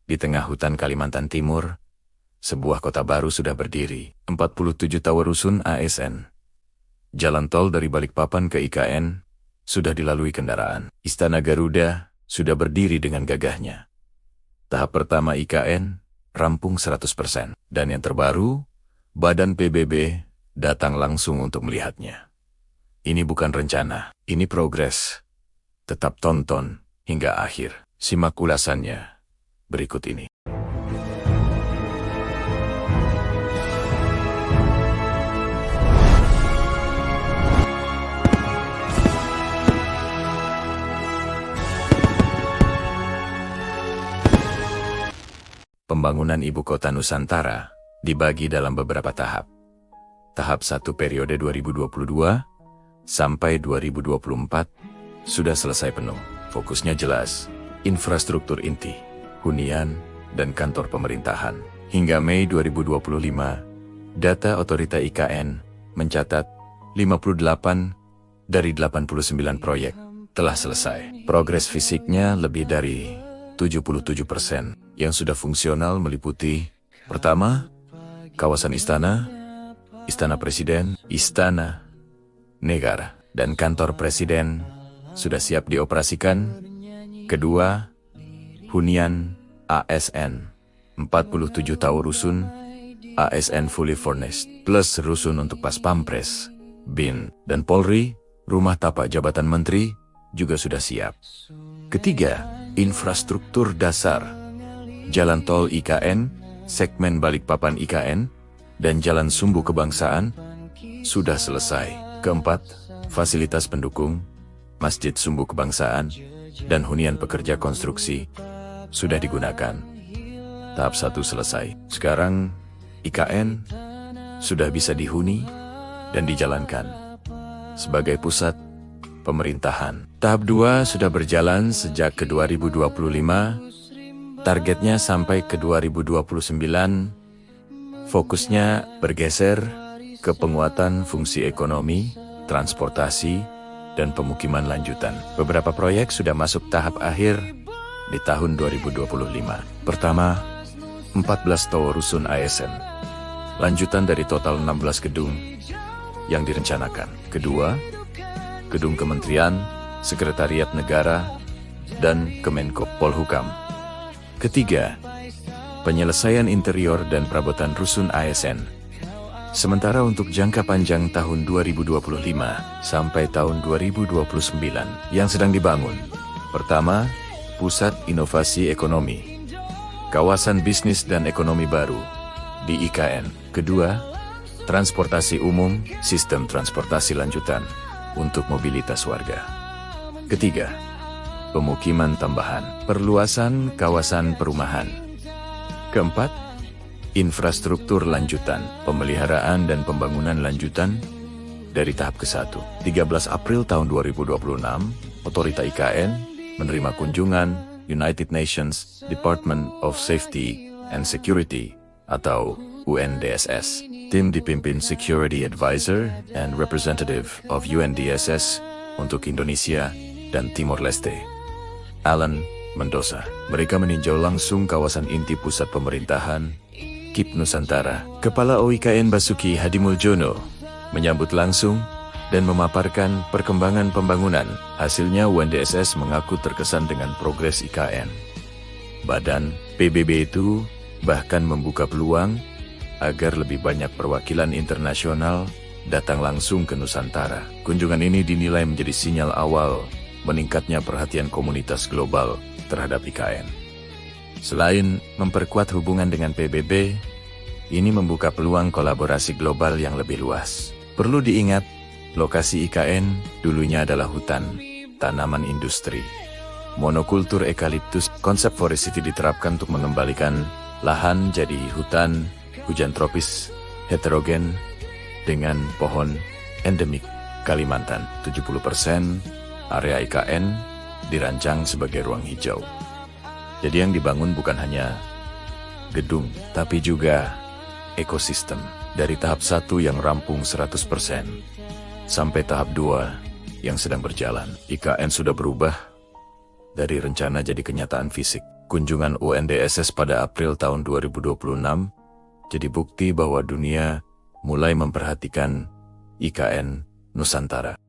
Di tengah hutan Kalimantan Timur, sebuah kota baru sudah berdiri, 47 tower rusun ASN. Jalan tol dari Balikpapan ke IKN sudah dilalui kendaraan. Istana Garuda sudah berdiri dengan gagahnya. Tahap pertama IKN rampung 100%. Dan yang terbaru, Badan PBB datang langsung untuk melihatnya. Ini bukan rencana, ini progres. Tetap tonton hingga akhir. Simak ulasannya berikut ini. Pembangunan Ibu Kota Nusantara dibagi dalam beberapa tahap. Tahap 1 periode 2022 sampai 2024 sudah selesai penuh. Fokusnya jelas, infrastruktur inti, hunian, dan kantor pemerintahan. Hingga Mei 2025, data Otorita IKN mencatat 58 dari 89 proyek telah selesai. Progres fisiknya lebih dari 77%. Yang sudah fungsional meliputi: pertama, kawasan istana, istana presiden, istana negara, dan kantor presiden sudah siap dioperasikan. Kedua, hunian ASN, 47 tower rusun ASN fully furnished, plus rusun untuk Pas Pampres, BIN, dan Polri, rumah tapak jabatan menteri juga sudah siap. Ketiga, infrastruktur dasar, jalan tol IKN, segmen Balikpapan IKN, dan jalan sumbu kebangsaan sudah selesai. Keempat, fasilitas pendukung, masjid sumbu kebangsaan, dan hunian pekerja konstruksi sudah digunakan. Tahap 1 selesai. Sekarang IKN sudah bisa dihuni dan dijalankan sebagai pusat pemerintahan. Tahap 2 sudah berjalan sejak ke 2025, targetnya sampai ke 2029, fokusnya bergeser ke penguatan fungsi ekonomi, transportasi, dan pemukiman lanjutan. Beberapa proyek sudah masuk tahap akhir di tahun 2025. Pertama, 14 tower rusun ASN, lanjutan dari total 16 gedung yang direncanakan. Kedua, gedung kementerian, sekretariat negara, dan Kemenko Polhukam. Ketiga, penyelesaian interior dan perabotan rusun ASN. Sementara untuk jangka panjang tahun 2025 sampai tahun 2029 yang sedang dibangun. Pertama, Pusat Inovasi Ekonomi, kawasan bisnis dan ekonomi baru di IKN. Kedua, transportasi umum, sistem transportasi lanjutan untuk mobilitas warga. Ketiga, pemukiman tambahan, perluasan kawasan perumahan. Keempat, infrastruktur lanjutan, pemeliharaan dan pembangunan lanjutan dari tahap ke-1. 13 April tahun 2026, Otorita IKN menerima kunjungan United Nations Department of Safety and Security atau UNDSS. Tim dipimpin Security Advisor and Representative of UNDSS untuk Indonesia dan Timor Leste, Alan Mendoza. Mereka meninjau langsung kawasan inti pusat pemerintahan, KIP Nusantara. Kepala OIKN Basuki Hadimuljono menyambut langsung dan memaparkan perkembangan pembangunan. Hasilnya UNDSS mengaku terkesan dengan progres IKN. Badan PBB itu bahkan membuka peluang agar lebih banyak perwakilan internasional datang langsung ke Nusantara. Kunjungan ini dinilai menjadi sinyal awal meningkatnya perhatian komunitas global terhadap IKN. Selain memperkuat hubungan dengan PBB, ini membuka peluang kolaborasi global yang lebih luas. Perlu diingat, lokasi IKN dulunya adalah hutan, tanaman industri, monokultur eukaliptus. Konsep forest city diterapkan untuk mengembalikan lahan jadi hutan hujan tropis heterogen dengan pohon endemik. Kalimantan, 70% area IKN dirancang sebagai ruang hijau. Jadi yang dibangun bukan hanya gedung, tapi juga ekosistem. Dari tahap 1 yang rampung 100% sampai tahap 2 yang sedang berjalan, IKN sudah berubah dari rencana jadi kenyataan fisik. Kunjungan UNDSS pada April tahun 2026 jadi bukti bahwa dunia mulai memperhatikan IKN Nusantara.